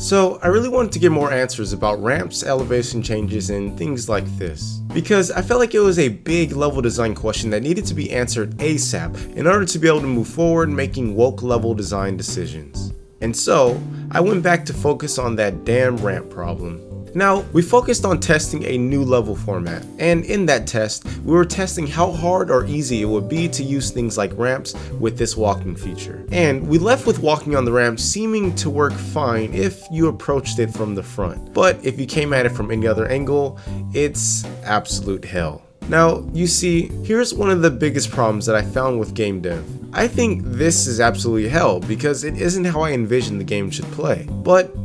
So I really wanted to get more answers about ramps, elevation changes, and things like this, because I felt like it was a big level design question that needed to be answered ASAP in order to be able to move forward making woke level design decisions. And so I went back to focus on that damn ramp problem. Now, we focused on testing a new level format, and in that test, we were testing how hard or easy it would be to use things like ramps with this walking feature. And we left with walking on the ramp seeming to work fine if you approached it from the front, but if you came at it from any other angle, it's absolute hell. Now, you see, here's one of the biggest problems that I found with game dev. I think this is absolutely hell because it isn't how I envisioned the game should play. But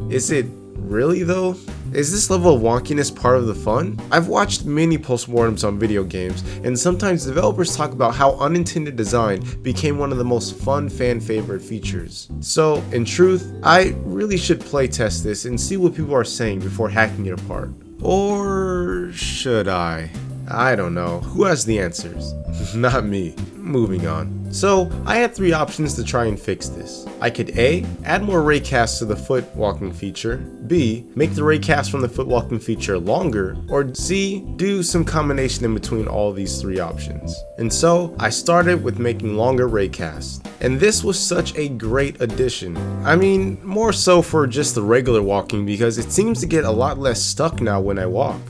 is it really though? Is this level of wonkiness part of the fun? I've watched many postmortems on video games, and sometimes developers talk about how unintended design became one of the most fun fan favorite features. So, in truth, I really should play test this and see what people are saying before hacking it apart. Or should I? I don't know. Who has the answers? Not me. Moving on. So, I had three options to try and fix this. I could A, add more raycasts to the foot walking feature, B, make the raycast from the foot walking feature longer, or C, do some combination in between all these three options. And so, I started with making longer raycasts. And this was such a great addition. I mean, more so for just the regular walking because it seems to get a lot less stuck now when I walk.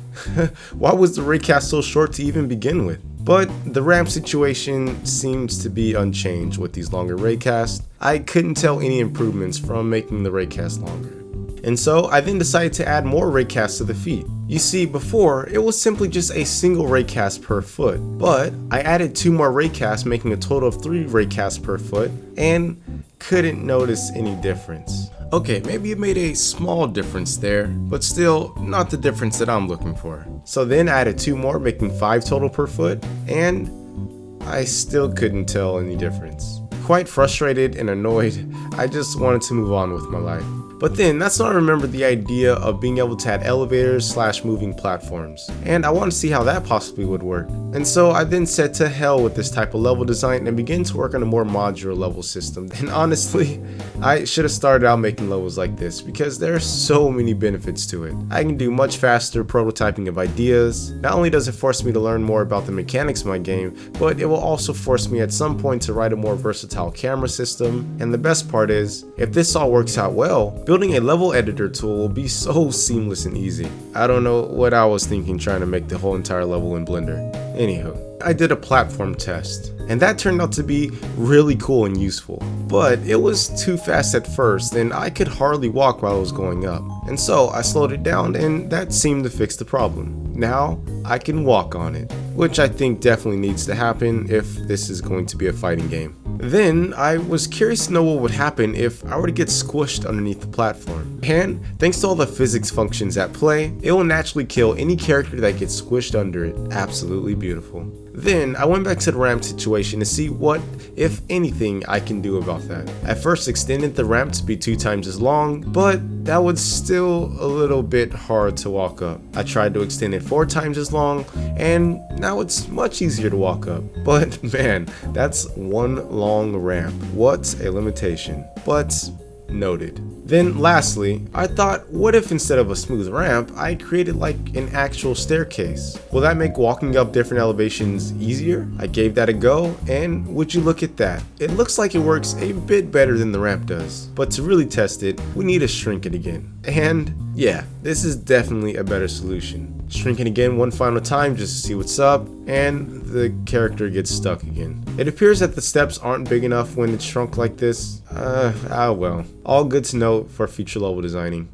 Why was the raycast so short to even begin with? But the ramp situation seems to be unchanged with these longer raycasts. I couldn't tell any improvements from making the raycast longer. And so I then decided to add more raycasts to the feet. You see, before, it was simply just a single raycast per foot, but I added 2 more raycasts, making a total of 3 raycasts per foot, and couldn't notice any difference. Okay, maybe it made a small difference there, but still not the difference that I'm looking for. So then I added 2 more, making 5 total per foot, and I still couldn't tell any difference. Quite frustrated and annoyed, I just wanted to move on with my life. But then that's when I remembered the idea of being able to add elevators / moving platforms, and I wanted to see how that possibly would work. And so I then said to hell with this type of level design and began to work on a more modular level system. And honestly, I should have started out making levels like this because there are so many benefits to it. I can do much faster prototyping of ideas. Not only does it force me to learn more about the mechanics of my game, but it will also force me at some point to write a more versatile camera system. And the best part is, if this all works out well, building a level editor tool will be so seamless and easy. I don't know what I was thinking trying to make the whole entire level in Blender. Anywho, I did a platform test, and that turned out to be really cool and useful. But it was too fast at first, and I could hardly walk while I was going up. And so I slowed it down, and that seemed to fix the problem. Now I can walk on it, which I think definitely needs to happen if this is going to be a fighting game. Then I was curious to know what would happen if I were to get squished underneath the platform. And thanks to all the physics functions at play, it will naturally kill any character that gets squished under it. Absolutely beautiful. Then I went back to the ramp situation to see what, if anything, I can do about that. I first extended the ramp to be 2 times as long, but that was still a little bit hard to walk up. I tried to extend it 4 times as long, and now it's much easier to walk up. But man, that's one long ramp. What a limitation. But noted. Then lastly, I thought, what if instead of a smooth ramp, I created like an actual staircase? Will that make walking up different elevations easier? I gave that a go, and would you look at that? It looks like it works a bit better than the ramp does, but to really test it, we need to shrink it again. And yeah, this is definitely a better solution. Shrink it again one final time just to see what's up, and the character gets stuck again. It appears that the steps aren't big enough when it's shrunk like this. Well. All good to know for future level designing.